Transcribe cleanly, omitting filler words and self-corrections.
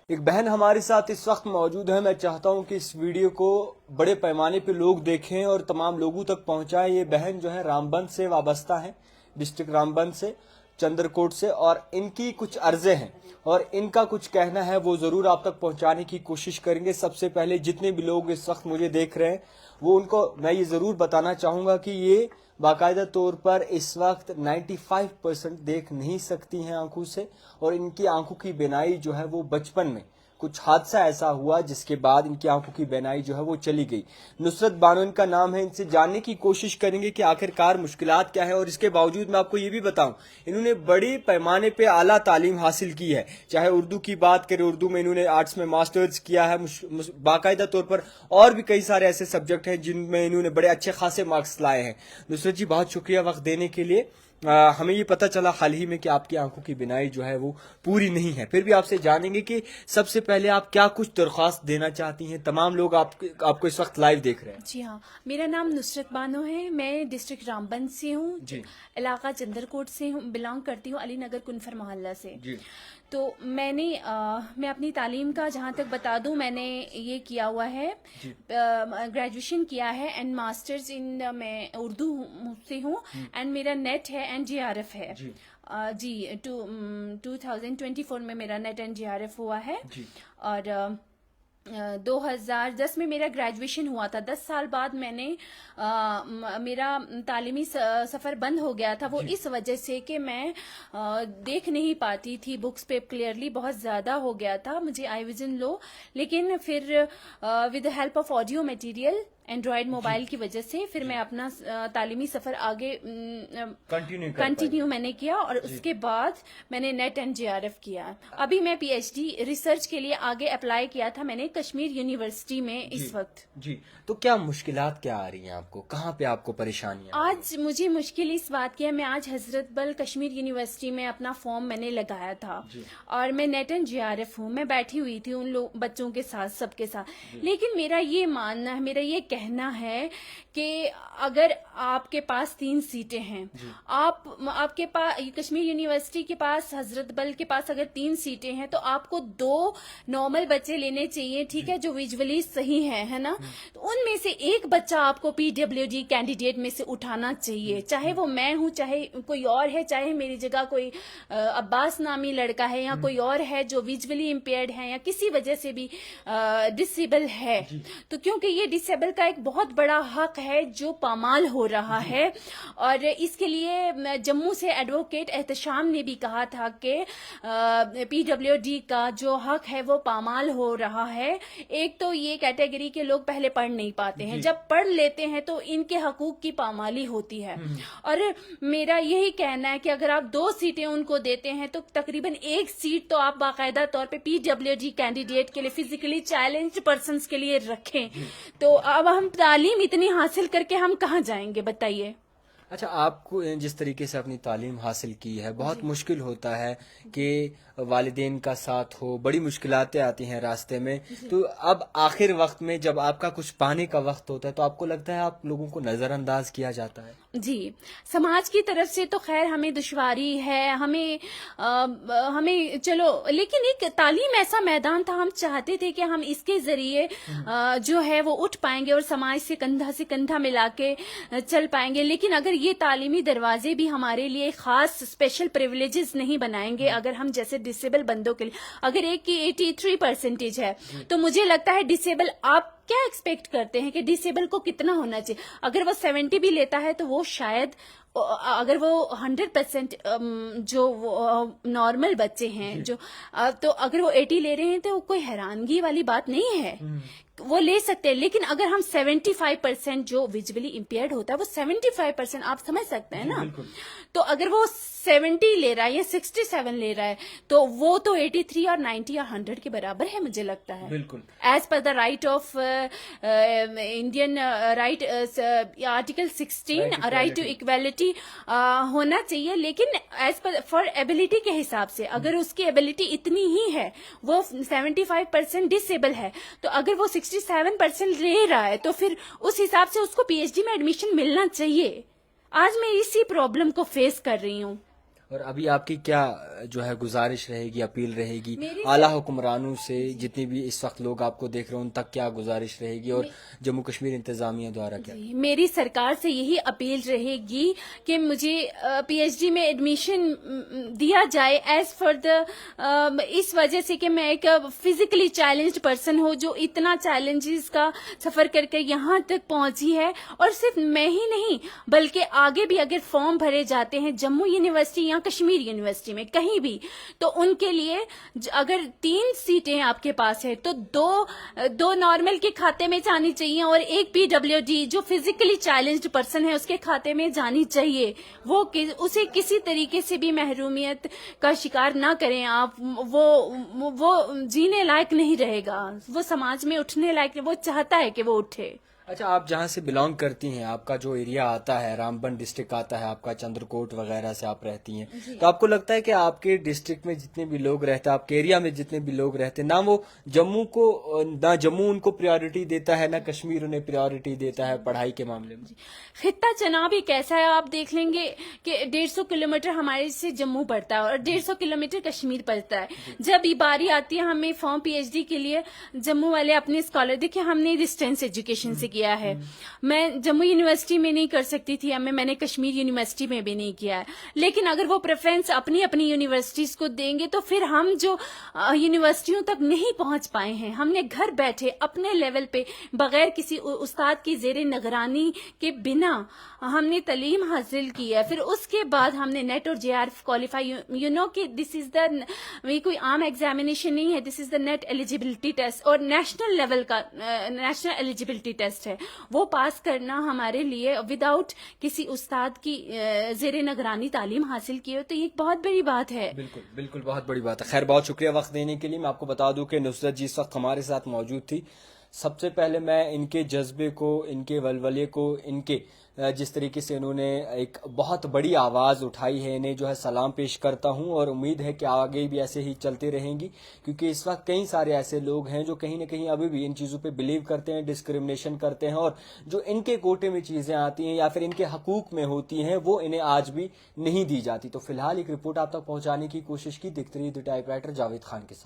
ایک بہن ہمارے ساتھ اس وقت موجود ہے. میں چاہتا ہوں کہ اس ویڈیو کو بڑے پیمانے پہ لوگ دیکھیں اور تمام لوگوں تک پہنچائیں. یہ بہن جو ہے رامبن سے وابستہ ہیں, ڈسٹرکٹ رامبن سے, چندرکوٹ سے, اور ان کی کچھ عرضیں ہیں اور ان کا کچھ کہنا ہے وہ ضرور آپ تک پہنچانے کی کوشش کریں گے. سب سے پہلے جتنے بھی لوگ اس وقت مجھے دیکھ رہے ہیں وہ ان کو میں یہ ضرور بتانا چاہوں گا کہ یہ باقاعدہ طور پر اس وقت 95% دیکھ نہیں سکتی ہیں آنکھوں سے, اور ان کی آنکھوں کی بینائی جو ہے وہ بچپن میں کچھ حادثہ ایسا ہوا جس کے بعد ان کی آنکھوں کی بینائی جو ہے وہ چلی گئی. نصرت بانو ان کا نام ہے. ان سے جاننے کی کوشش کریں گے کہ آخرکار مشکلات کیا ہے, اور اس کے باوجود میں آپ کو یہ بھی بتاؤں انہوں نے بڑی پیمانے پہ اعلیٰ تعلیم حاصل کی ہے. چاہے اردو کی بات کریں, اردو میں انہوں نے آرٹس میں ماسٹرز کیا ہے, باقاعدہ طور پر اور بھی کئی سارے ایسے سبجیکٹ ہیں جن میں انہوں نے بڑے اچھے خاصے مارکس لائے ہیں. نصرت جی بہت شکریہ وقت دینے کے لیے. ہمیں یہ پتہ چلا حال ہی میں کہ آپ کی آنکھوں کی بینائی جو ہے وہ پوری نہیں ہے, پھر بھی آپ سے جانیں گے کہ سب سے پہلے آپ کیا کچھ درخواست دینا چاہتی ہیں. تمام لوگ آپ کو اس وقت لائیو دیکھ رہے ہیں. جی ہاں, میرا نام نصرت بانو ہے. میں ڈسٹرکٹ رامبن سے ہوں, علاقہ چندرکوٹ سے ہوں, بلانگ کرتی ہوں علی نگر کنفر محلہ سے. تو میں اپنی تعلیم کا جہاں تک بتا دوں, میں نے یہ کیا ہوا ہے, گریجویشن کیا ہے اینڈ ماسٹرز ان میں اردو سے ہوں, اینڈ میرا نیٹ ہے اینڈ GRF ہے. جی 2024 میں میرا نیٹ اینڈ GRF ہوا ہے, اور 2010 میں میرا گریجویشن ہوا تھا. 10 سال بعد میں نے میرا تعلیمی سفر بند ہو گیا تھا, وہ اس وجہ سے کہ میں دیکھ نہیں پاتی تھی بکس پہ کلیئرلی, بہت زیادہ ہو گیا تھا مجھے آئی ویژن لو. لیکن پھر with help of audio material Android mobile کی وجہ سے پھر میں اپنا تعلیمی سفر آگے کنٹینیو میں نے کیا, اور اس کے بعد میں نے نیٹ اینڈ GRF کیا. ابھی میں PhD ریسرچ کے لیے آگے اپلائی کیا تھا میں نے کشمیر یونیورسٹی میں اس وقت. جی, تو کیا مشکلات کیا آ رہی ہیں آپ کو, کہاں پہ آپ کو پریشانیاں؟ آج مجھے مشکل اس بات کی ہے, میں آج حضرت بل کشمیر یونیورسٹی میں اپنا فارم میں نے لگایا تھا, اور میں نیٹ اینڈ GRF ہوں. میں بیٹھی ہوئی تھی ان بچوں کے ساتھ, سب کے ساتھ, لیکن میرا یہ ماننا ہے, میرا یہ کہنا ہے کہ اگر آپ کے پاس 3 سیٹیں ہیں, آپ کے پاس کشمیر یونیورسٹی کے پاس, حضرت بل کے پاس اگر 3 سیٹیں ہیں تو آپ کو 2 نارمل بچے لینے چاہیے, ٹھیک ہے, جو ویژولی صحیح ہیں, ہے نا. تو ان میں سے ایک بچہ آپ کو PWD کینڈیڈیٹ میں سے اٹھانا چاہیے, چاہے وہ میں ہوں, چاہے کوئی اور ہے, چاہے میری جگہ کوئی عباس نامی لڑکا ہے, یا کوئی اور ہے جو ویژولی امپیئرڈ ہے یا کسی وجہ سے بھی ڈسیبل ہے. تو کیونکہ یہ ڈسیبل کا ایک بہت بڑا حق ہے جو پامال ہو رہا ہے, اور اس کے لیے جموں سے ایڈوکیٹ احتشام نے بھی کہا تھا کہ PWD کا جو حق ہے وہ پامال ہو رہا ہے. ایک تو یہ کیٹیگری کے لوگ پہلے پڑھ نہیں پاتے ہیں, جب پڑھ لیتے ہیں تو ان کے حقوق کی پامالی ہوتی ہے. اور میرا یہی کہنا ہے کہ اگر آپ 2 سیٹیں ان کو دیتے ہیں تو تقریباً 1 سیٹ تو آپ باقاعدہ طور پہ PWD کینڈیڈیٹ کے لیے, فزیکلی چیلنجڈ پرسنس کے لیے رکھیں. تو اب ہم تعلیم اتنی حاصل کر کے ہم کہاں جائیں گے بتائیے. اچھا, آپ کو جس طریقے سے اپنی تعلیم حاصل کی ہے, بہت مشکل ہوتا ہے کہ والدین کا ساتھ ہو, بڑی مشکلاتیں آتی ہیں راستے میں. تو اب آخر وقت میں جب آپ کا کچھ پانے کا وقت ہوتا ہے تو آپ کو لگتا ہے آپ لوگوں کو نظر انداز کیا جاتا ہے؟ جی, سماج کی طرف سے تو خیر ہمیں دشواری ہے, ہمیں چلو, لیکن ایک تعلیم ایسا میدان تھا, ہم چاہتے تھے کہ ہم اس کے ذریعے جو ہے وہ اٹھ پائیں گے اور سماج سے کندھا ملا کے چل پائیں گے. لیکن اگر یہ تعلیمی دروازے بھی ہمارے لیے خاص اسپیشل پریولیجز نہیں بنائیں گے, اگر ہم جیسے ڈسیبل بندوں کے لیے, اگر ایک کی 83% ہے تو مجھے لگتا ہے ڈسیبل, آپ کیا ایکسپیکٹ کرتے ہیں کہ ڈسیبل کو کتنا ہونا چاہیے؟ اگر وہ 70 بھی لیتا ہے تو وہ شاید, اگر وہ 100% جو نارمل بچے ہیں جو, تو اگر وہ 80 لے رہے ہیں تو کوئی حیرانگی والی بات نہیں ہے, وہ لے سکتے ہیں. لیکن اگر ہم 75% جو ویژولی امپیئرڈ ہوتا ہے وہ 75% آپ سمجھ سکتے ہیں نا, تو اگر وہ 70 لے رہا ہے یا 67 لے رہا ہے تو وہ تو 83 اور 90 اور 100 کے برابر ہے مجھے لگتا ہے, بالکل as per the right of Indian right article 16 right to equality ہونا چاہیے. لیکن ایز پر فار ایبلٹی کے حساب سے, اگر اس کی ایبلٹی اتنی ہی ہے, وہ 75% ڈسیبل ہے, تو اگر وہ 67% لے رہا ہے تو پھر اس حساب سے اس کو PhD میں ایڈمیشن ملنا چاہیے. آج میں اسی پرابلم کو فیس کر رہی ہوں. اور ابھی آپ کی کیا جو ہے گزارش رہے گی، اپیل رہے گی میری اعلیٰ حکمرانوں سے؟ جتنی بھی اس وقت لوگ آپ کو دیکھ رہے ہیں ان تک کیا گزارش رہے گی، اور جموں کشمیر انتظامیہ دوارا کیا؟ میری سرکار سے یہی اپیل رہے گی کہ مجھے پی ایچ ڈی میں ایڈمیشن دیا جائے ایز فار اس وجہ سے کہ میں ایک فزیکلی چیلنجڈ پرسن ہوں جو اتنا چیلنجز کا سفر کر کے یہاں تک پہنچی ہے. اور صرف میں ہی نہیں بلکہ آگے بھی اگر فارم بھرے جاتے ہیں جموں یونیورسٹی یا کشمیر یونیورسٹی میں کہیں بھی، تو ان کے لیے اگر 3 سیٹیں آپ کے پاس ہے تو دو نارمل کے کھاتے میں جانی چاہیے اور ایک پی ڈبلیو ڈی جو فزیکلی چیلنجڈ پرسن ہے اس کے کھاتے میں جانی چاہیے. وہ اسے کسی طریقے سے بھی محرومیت کا شکار نہ کریں آپ. وہ جینے لائق نہیں رہے گا، وہ سماج میں اٹھنے لائق، وہ چاہتا ہے کہ وہ اٹھے. اچھا، آپ جہاں سے بلانگ کرتی ہیں، آپ کا جو ایریا آتا ہے رامبن ڈسٹرکٹ آتا ہے آپ کا، چندرکوٹ وغیرہ سے آپ رہتی ہیں، تو آپ کو لگتا ہے کہ آپ کے ڈسٹرکٹ میں جتنے بھی لوگ رہتے ہیں، آپ کے ایریا میں جتنے بھی لوگ رہتے ہیں، نہ وہ جموں ان کو پریورٹی دیتا ہے، نہ کشمیر انہیں پریورٹی دیتا ہے پڑھائی کے معاملے میں؟ خطہ چناب ہی کیسا ہے آپ دیکھ لیں گے کہ 150 کلومیٹر ہمارے سے جموں پڑتا ہے اور 150 کلومیٹر کشمیر پڑتا ہے. جب یہ باری آتی ہے ہمیں فارم پی ایچ ڈی کے لیے، جموں والے اپنے اسکالر دیکھیں ہم نے ڈسٹینس ایجوکیشن سے کیا ہے. میں جموں یونیورسٹی میں نہیں کر سکتی تھی، میں نے کشمیر یونیورسٹی میں بھی نہیں کیا ہے. لیکن اگر وہ پریفرنس اپنی یونیورسٹیز کو دیں گے تو پھر ہم جو یونیورسٹیوں تک نہیں پہنچ پائے ہیں، ہم نے گھر بیٹھے اپنے لیول پہ بغیر کسی استاد کی زیر نگرانی کے بنا ہم نے تعلیم حاصل کی ہے. پھر اس کے بعد ہم نے نیٹ اور J R F qualify, you know کہ دس از دا کوئی عام ایگزامینیشن نہیں ہے، this is the NET eligibility test اور نیشنل لیول کا نیشنل ایلیجیبلٹی ٹیسٹ ہے. وہ پاس کرنا ہمارے لیے وداؤٹ کسی استاد کی زیر نگرانی تعلیم حاصل کی ہو تو یہ ایک بہت بڑی بات ہے. بالکل بہت بڑی بات ہے. خیر، بہت شکریہ وقت دینے کے لیے. میں آپ کو بتا دوں کہ نصرت جی اس وقت ہمارے ساتھ موجود تھی. سب سے پہلے میں ان کے جذبے کو، ان کے ولولے کو، ان کے جس طریقے سے انہوں نے ایک بہت بڑی آواز اٹھائی ہے، انہیں جو ہے سلام پیش کرتا ہوں اور امید ہے کہ آگے بھی ایسے ہی چلتے رہیں گی، کیونکہ اس وقت کئی سارے ایسے لوگ ہیں جو کہیں نہ کہیں ابھی بھی ان چیزوں پہ بلیو کرتے ہیں، ڈسکرمنیشن کرتے ہیں، اور جو ان کے کوٹے میں چیزیں آتی ہیں یا پھر ان کے حقوق میں ہوتی ہیں وہ انہیں آج بھی نہیں دی جاتی. تو فی الحال ایک رپورٹ آپ تک پہنچانے کی کوشش کی. دیکھتے رہیے the type writer Javed Khan کے ساتھ.